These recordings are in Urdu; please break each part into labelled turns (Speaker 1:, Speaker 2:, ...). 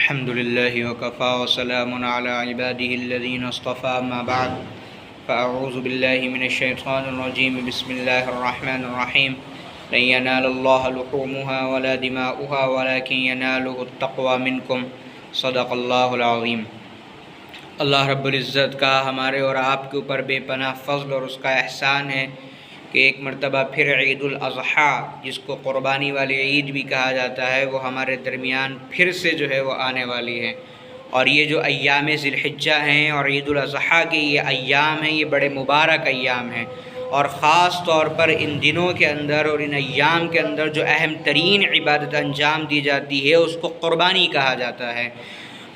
Speaker 1: الحمد لله وكفى وسلام على عباده الذين اصطفى أما بعد فأعوذ بالله من الشيطان الرجيم بسم الله الرحمن الرحيم لن ينال الله لحومها ولا دماؤها ولكن يناله التقوى منكم صدق اللہ العظیم۔ اللہ رب العزت کا ہمارے اور آپ کے اوپر بے پناہ فضل اور اس کا احسان ہے کہ ایک مرتبہ پھر عید الاضحیٰ، جس کو قربانی والی عید بھی کہا جاتا ہے، وہ ہمارے درمیان پھر سے جو ہے وہ آنے والی ہے۔ اور یہ جو ایام ذی الحجہ ہیں اور عید الاضحیٰ کے یہ ایام ہیں، یہ بڑے مبارک ایام ہیں، اور خاص طور پر ان دنوں کے اندر اور ان ایام کے اندر جو اہم ترین عبادت انجام دی جاتی ہے اس کو قربانی کہا جاتا ہے۔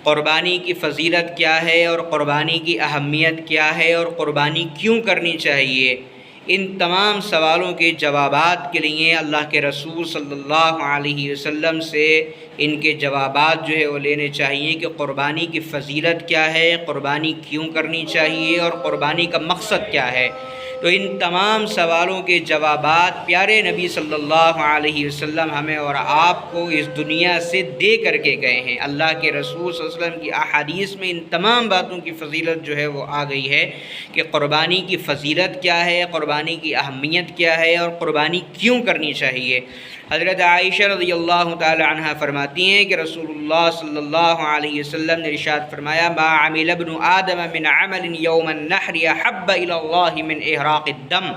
Speaker 1: قربانی کی فضیلت کیا ہے اور قربانی کی اہمیت کیا ہے اور قربانی کیوں کرنی چاہیے، ان تمام سوالوں کے جوابات کے لیے اللہ کے رسول صلی اللہ علیہ وسلم سے ان کے جوابات جو ہے وہ لینے چاہیے کہ قربانی کی فضیلت کیا ہے، قربانی کیوں کرنی چاہیے اور قربانی کا مقصد کیا ہے۔ تو ان تمام سوالوں کے جوابات پیارے نبی صلی اللہ علیہ وسلم ہمیں اور آپ کو اس دنیا سے دے کر کے گئے ہیں۔ اللہ کے رسول صلی اللہ علیہ وسلم کی احادیث میں ان تمام باتوں کی فضیلت جو ہے وہ آ گئی ہے کہ قربانی کی فضیلت کیا ہے، قربانی کی اہمیت کیا ہے اور قربانی کیوں کرنی چاہیے۔ حضرت عائشہ رضی اللہ تعالی عنہ فرماتی ہیں کہ رسول اللہ صلی اللہ علیہ وسلم نے ارشاد فرمایا: ما عمل ابن آدم من عمل یوم النحر احب الی اللہ من احراق الدم۔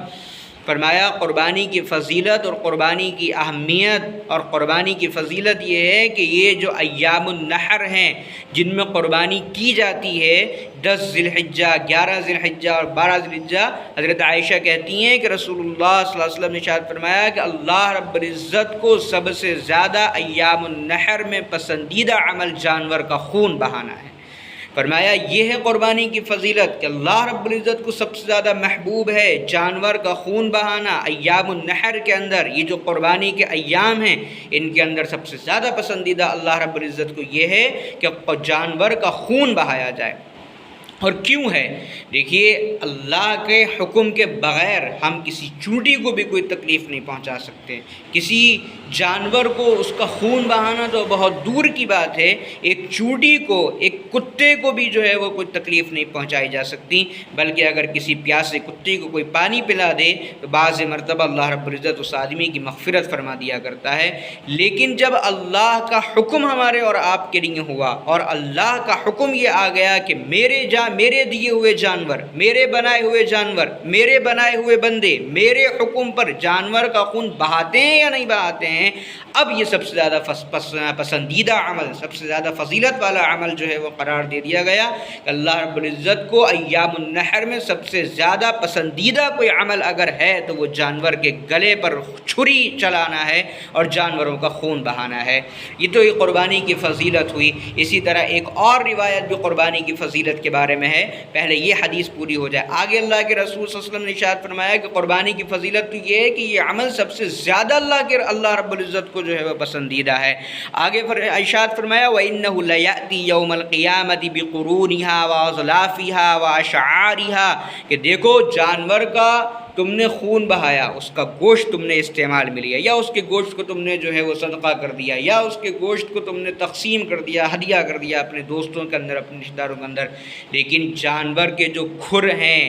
Speaker 1: فرمایا قربانی کی فضیلت اور قربانی کی اہمیت اور قربانی کی فضیلت یہ ہے کہ یہ جو ایام النحر ہیں جن میں قربانی کی جاتی ہے، 10 ذی الحجہ، 11 ذی الحجہ اور 12 ذی الحجہ، حضرت عائشہ کہتی ہیں کہ رسول اللہ صلی اللہ علیہ وسلم نے ارشاد فرمایا کہ اللہ رب العزت کو سب سے زیادہ ایام النحر میں پسندیدہ عمل جانور کا خون بہانا ہے۔ فرمایا یہ ہے قربانی کی فضیلت کہ اللہ رب العزت کو سب سے زیادہ محبوب ہے جانور کا خون بہانا۔ ایام النحر کے اندر یہ جو قربانی کے ایام ہیں، ان کے اندر سب سے زیادہ پسندیدہ اللہ رب العزت کو یہ ہے کہ جانور کا خون بہایا جائے۔ اور کیوں ہے؟ دیکھیے، اللہ کے حکم کے بغیر ہم کسی چونٹی کو بھی کوئی تکلیف نہیں پہنچا سکتے۔ کسی جانور کو اس کا خون بہانا تو بہت دور کی بات ہے، ایک چونٹی کو، ایک کتے کو بھی جو ہے وہ کوئی تکلیف نہیں پہنچائی جا سکتی، بلکہ اگر کسی پیاسے کتے کو کوئی پانی پلا دے تو بعض مرتبہ اللہ رب العزت اس آدمی کی مغفرت فرما دیا کرتا ہے۔ لیکن جب اللہ کا حکم ہمارے اور آپ کے لیے ہوا اور اللہ کا حکم یہ آ گیا کہ میرے دیے ہوئے جانور، میرے بنائے ہوئے جانور، میرے بنائے ہوئے بندے میرے حکم پر جانور کا خون بہاتے ہیں یا نہیں بہاتے ہیں، اب یہ سب سے زیادہ پسندیدہ عمل، سب سے زیادہ فضیلت والا عمل جو ہے وہ قرار دے دیا گیا کہ اللہ رب العزت کو ایام النحر میں سب سے زیادہ پسندیدہ کوئی عمل اگر ہے تو وہ جانور کے گلے پر چھری چلانا ہے اور جانوروں کا خون بہانا ہے۔ یہ تو یہ قربانی کی فضیلت ہوئی۔ اسی طرح ایک اور روایت بھی قربانی کی فضیلت کے بارے میں ہے، پہلے یہ حدیث پوری ہو جائے۔ آگے اللہ کے رسول صلی اللہ علیہ وسلم نے ارشاد فرمایا کہ قربانی کی فضیلت تو یہ ہے کہ یہ عمل سب سے زیادہ اللہ رب العزت کو جو ہے وہ پسندیدہ ہے۔ آگے ارشاد فرمایا وَإِنَّهُ لَيَأْتِي يَوْمَ الْقِيَامَةِ بِقُرُونِهَا وَأَظْلَافِهَا وَأَشْعَارِهَا کہ دیکھو جانور کا تم نے خون بہایا، اس کا گوشت تم نے استعمال میں لیا، یا اس کے گوشت کو تم نے جو ہے وہ صدقہ کر دیا، یا اس کے گوشت کو تم نے تقسیم کر دیا، ہدیہ کر دیا اپنے دوستوں کے اندر، اپنے رشتہ داروں کے اندر، لیکن جانور کے جو کھر ہیں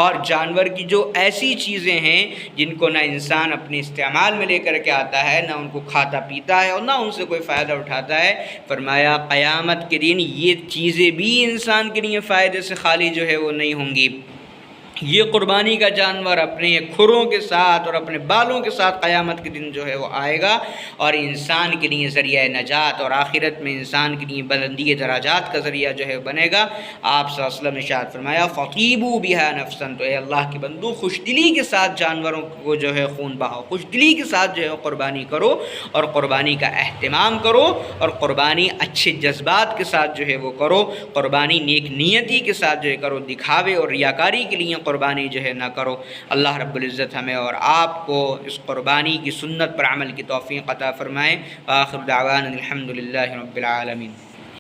Speaker 1: اور جانور کی جو ایسی چیزیں ہیں جن کو نہ انسان اپنے استعمال میں لے کر کے آتا ہے، نہ ان کو کھاتا پیتا ہے اور نہ ان سے کوئی فائدہ اٹھاتا ہے، فرمایا قیامت کے دن یہ چیزیں بھی انسان کے لیے فائدے سے خالی جو ہے وہ نہیں ہوں گی۔ یہ قربانی کا جانور اپنے کھروں کے ساتھ اور اپنے بالوں کے ساتھ قیامت کے دن جو ہے وہ آئے گا اور انسان کے لیے ذریعہ نجات اور آخرت میں انسان کے لیے بلندی درجات کا ذریعہ جو ہے بنے گا۔ آپ صلی اللہ علیہ وسلم نے ارشاد فرمایا فَطِيبُوا بِهَا نَفْسًا، تو اے اللہ کے بندو خوش دلی کے ساتھ جانوروں کو جو ہے خون بہاؤ، خوش دلی کے ساتھ جو ہے قربانی کرو اور قربانی کا اہتمام کرو اور قربانی اچھے جذبات کے ساتھ جو ہے وہ کرو، قربانی نیک نیتی کے ساتھ جو ہے کرو، دکھاوے اور ریاکاری کے لیے قربانی جو ہے نہ کرو۔ اللہ رب العزت ہمیں اور آپ کو اس قربانی کی سنت پر عمل کی توفیق عطا فرمائے۔ آخر دعوانا الحمد للہ رب العالمین۔